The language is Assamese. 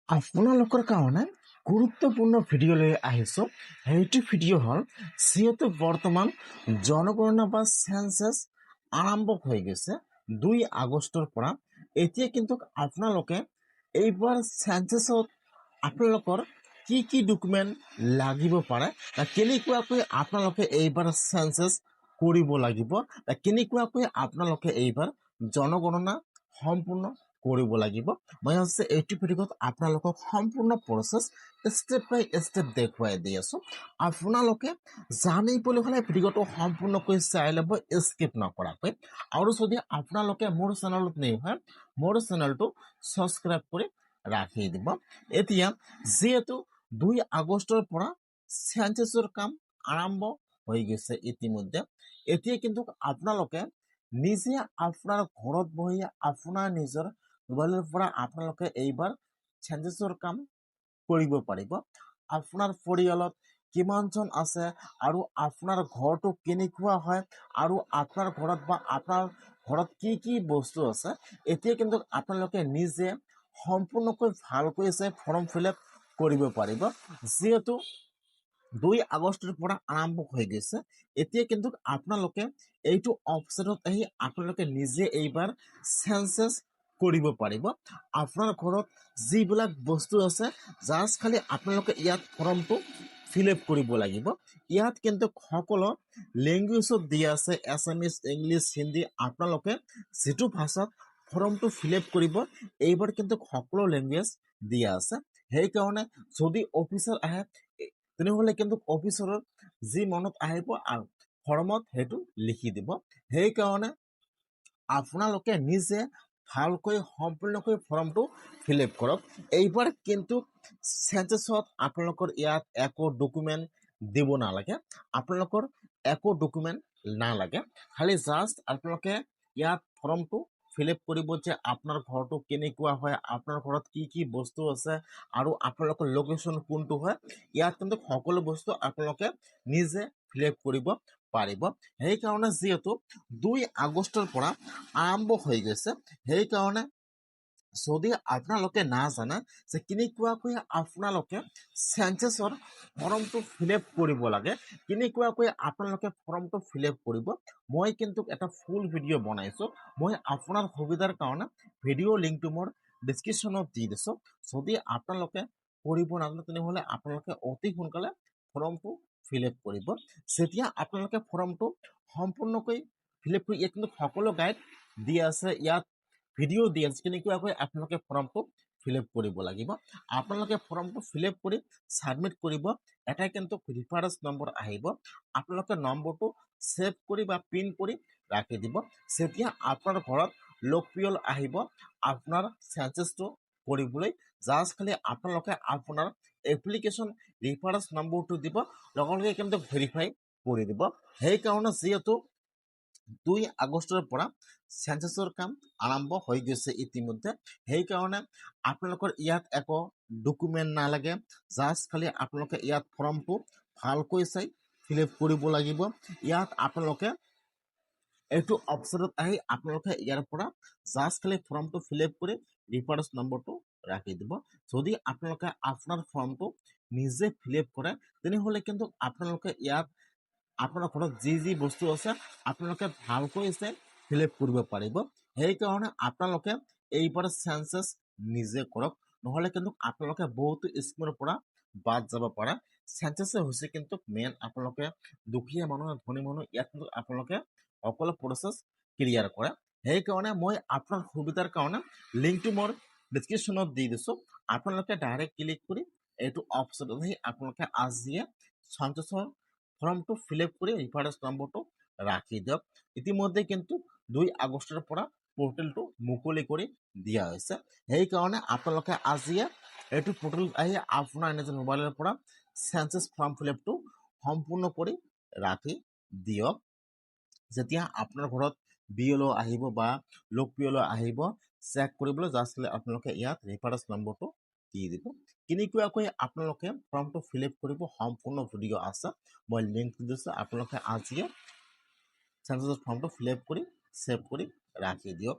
আপোনালোকৰ কাৰণে গুৰুত্বপূৰ্ণ ভিডিঅ' লৈ আহিছোঁ। সেইটো ভিডিঅ' হ'ল যিহেতু বৰ্তমান জনগণনা বা চেঞ্চাছ আৰম্ভ হৈ গৈছে 2 আগষ্টৰ পৰা। এতিয়া কিন্তু আপোনালোকে এইবাৰ চেঞ্চাছত আপোনালোকৰ কি কি ডকুমেণ্ট লাগিব পাৰে বা কেনেকুৱাকৈ আপোনালোকে এইবাৰ চেঞ্চাছ কৰিব লাগিব বা কেনেকুৱাকৈ আপোনালোকে এইবাৰ জনগণনা সম্পূৰ্ণ কৰিব লাগিব। মই হৈছে এইটো ভিডিঅ'ত আপোনালোকক সম্পূৰ্ণ প্ৰচেছ ষ্টেপ বাই ষ্টেপ দেখুৱাই দি আছোঁ। আপোনালোকে জানিবলৈ হ'লে ভিডিঅ'টো সম্পূৰ্ণকৈ চাই ল'ব, স্কিপ নকৰাকৈ। আৰু যদি আপোনালোকে মোৰ চেনেলত নিউ হয়, মোৰ চেনেলটো ছাবস্ক্ৰাইব কৰি ৰাখি দিব। এতিয়া যিহেতু 2 আগষ্টৰ পৰা চেঞ্চাছৰ কাম আৰম্ভ হৈ গৈছে ইতিমধ্যে, এতিয়া কিন্তু আপোনালোকে নিজে আপোনাৰ ঘৰত বহি আপোনাৰ নিজৰ মোবাইলৰ পৰা আপোনালোকে এইবাৰ চেঞ্চাছৰ কাম কৰিব পাৰিব। আপোনাৰ পৰিয়ালত কিমানজন আছে আৰু আপোনাৰ ঘৰটো কেনেকুৱা হয় আৰু আপোনাৰ ঘৰত বা আপোনাৰ ঘৰত কি কি বস্তু আছে, এতিয়া কিন্তু আপোনালোকে নিজে সম্পূৰ্ণকৈ ভালকৈ ফৰ্ম ফিল আপ কৰিব পাৰিব। যিহেতু 2 আগষ্টৰ পৰা আৰম্ভ হৈ গৈছে, এতিয়া কিন্তু আপোনালোকে এইটো অপশ্যনত আহি আপোনালোকে নিজে এইবাৰ চেঞ্চাছ কৰিব পাৰিব। আপোনাৰ ঘৰত যিবিলাক বস্তু আছে জাষ্ট খালি আপোনালোকে ইয়াত ফৰ্মটো ফিল আপ কৰিব লাগিব। ইয়াত কিন্তু সকলো লেংগুৱেজত দিয়া আছে, আছামিজ, ইংলিছ, হিন্দী। আপোনালোকে যিটো ভাষাত ফৰ্মটো ফিল আপ কৰিব এইবাৰ কিন্তু সকলো লেংগুৱেজ দিয়া আছে। সেইকাৰণে যদি অফিচাৰ আহে তেনেহ'লে কিন্তু অফিচাৰৰ যি মনত আহিব আৰু ফৰ্মত সেইটো লিখি দিব। সেইকাৰণে আপোনালোকে নিজে ভালকৈ সম্পূৰ্ণকৈ ফৰ্মটো ফিল আপ কৰক। এইবাৰ কিন্তু চেঞ্চাছত আপোনালোকৰ ইয়াত একো ডকুমেণ্ট দিব নালাগে। আপোনালোকৰ একো ডকুমেণ্ট নালাগে, খালি জাষ্ট আপোনালোকে ইয়াত ফৰ্মটো ফিল আপ কৰিব যে আপোনাৰ ঘৰটো কেনেকুৱা হয়, আপোনাৰ ঘৰত কি কি বস্তু আছে আৰু আপোনালোকৰ লোকেশ্যন কোনটো হয়। ইয়াত কিন্তু সকলো বস্তু আপোনালোকে নিজে ফিল আপ কৰিব পাৰিব। সেইকাৰণে যিহেতু 2 আগষ্টৰ পৰা আৰম্ভ হৈ গৈছে, সেইকাৰণে যদি আপোনালোকে নাজানে যে কেনেকুৱাকৈ আপোনালোকে চেঞ্চাছৰ ফৰ্মটো ফিল আপ কৰিব লাগে, কেনেকুৱাকৈ আপোনালোকে ফৰ্মটো ফিল আপ কৰিব, মই কিন্তু এটা ফুল ভিডিঅ' বনাইছোঁ। মই আপোনাৰ সুবিধাৰ কাৰণে ভিডিঅ' লিংকটো মোৰ ডিছক্ৰিপশ্যনত দি দিছোঁ। যদি আপোনালোকে কৰিব নাজানে তেনেহ'লে আপোনালোকে অতি সোনকালে ফৰ্মটো ফিল আপ কৰিব। যেতিয়া আপোনালোকে ফৰ্মটো সম্পূৰ্ণকৈ ফিল আপ কৰি ইয়াত কিন্তু সকলো গাইড দিয়া আছে, ইয়াত ভিডিঅ' দিয়া আছে কেনেকুৱাকৈ আপোনালোকে ফৰ্মটো ফিল আপ কৰিব লাগিব। আপোনালোকে ফৰ্মটো ফিল আপ কৰি ছাবমিট কৰিব। এটা কিন্তু ৰেফাৰেঞ্চ নম্বৰ আহিব, আপোনালোকে নম্বৰটো ছেভ কৰি বা পিন কৰি ৰাখি দিব। যেতিয়া আপোনাৰ ঘৰত লোক পিয়ল আহিব আপোনাৰ চেঞ্চাছটো কৰিবলৈ, জাষ্ট খালি আপোনালোকে আপোনাৰ এপ্লিকেশ্যন ৰেফাৰেঞ্চ নম্বৰটো দিব, লগে লগে কিন্তু ভেৰিফাই কৰি দিব। সেইকাৰণে যিহেতু 2 আগষ্টৰ পৰা চেঞ্চাছৰ কাম আৰম্ভ হৈ গৈছে ইতিমধ্যে, সেইকাৰণে আপোনালোকৰ ইয়াত একো ডকুমেণ্ট নালাগে। জাষ্ট খালি আপোনালোকে ইয়াত ফৰ্মটো ভালকৈ চাই ফিল আপ কৰিব লাগিব। ইয়াত আপোনালোকে এইটো অপশ্যনত আহি আপোনালোকে ইয়াৰ পৰা জাষ্ট খালি ফৰ্মটো ফিল আপ কৰি ৰেফাৰেঞ্চ নম্বৰটো ৰাখি দিব। যদি আপোনালোকে আপোনাৰ ফৰ্মটো নিজে ফিল আপ কৰে তেনেহ'লে কিন্তু আপোনালোকে ইয়াত আপোনাৰ ঘৰত যি যি বস্তু আছে আপোনালোকে ভালকৈ ফিল আপ কৰিব পাৰিব। সেইকাৰণে আপোনালোকে এইবাৰ চেঞ্চাছ নিজে কৰক, নহ'লে কিন্তু আপোনালোকে বহুতো স্কিমৰ পৰা বাদ যাব পাৰে। চেঞ্চাছে হৈছে কিন্তু মেইন আপোনালোকে দুখীয়া মানুহ ধনী মানুহ ইয়াত কিন্তু আপোনালোকে সকলো প্ৰচেছ ক্লিয়াৰ কৰে। সেইকাৰণে মই আপোনাৰ সুবিধাৰ কাৰণে লিংকটো মোৰ ডিছক্ৰিপশ্যনত দি দিছোঁ। আপোনালোকে ডাইৰেক্ট ক্লিক কৰি এইটো অপশ্যনত আহি আপোনালোকে আজিয়ে চেঞ্চাছৰ ফৰ্মটো ফিল আপ কৰি ৰেফাৰেঞ্চ নম্বৰটো ৰাখি দিয়ক। ইতিমধ্যে কিন্তু 2 আগষ্টৰ পৰা পৰ্টেলটো মুকলি কৰি দিয়া হৈছে। সেইকাৰণে আপোনালোকে আজিয়ে এইটো পৰ্টেলত আহি আপোনাৰ নিজৰ মোবাইলৰ পৰা চেঞ্চাছ ফৰ্ম ফিল আপটো সম্পূৰ্ণ কৰি ৰাখি দিয়ক। যেতিয়া আপোনাৰ ঘৰত বিএলঅ আহিব বা লোক পিয়ল আহিব চেক কৰিবলৈ, জাষ্ট আপোনালোকে ইয়াত ৰেফাৰেঞ্চ নম্বৰটো দি দিব। কেনেকুৱাকৈ আপোনালোকে ফৰ্মটো ফিল আপ কৰিব সম্পূৰ্ণ ভিডিঅ' আছে, মই লিংক দিছোঁ। আপোনালোকে আজিয়ে চেঞ্চাছৰ ফৰ্মটো ফিল আপ কৰি ছেভ কৰি ৰাখি দিয়ক।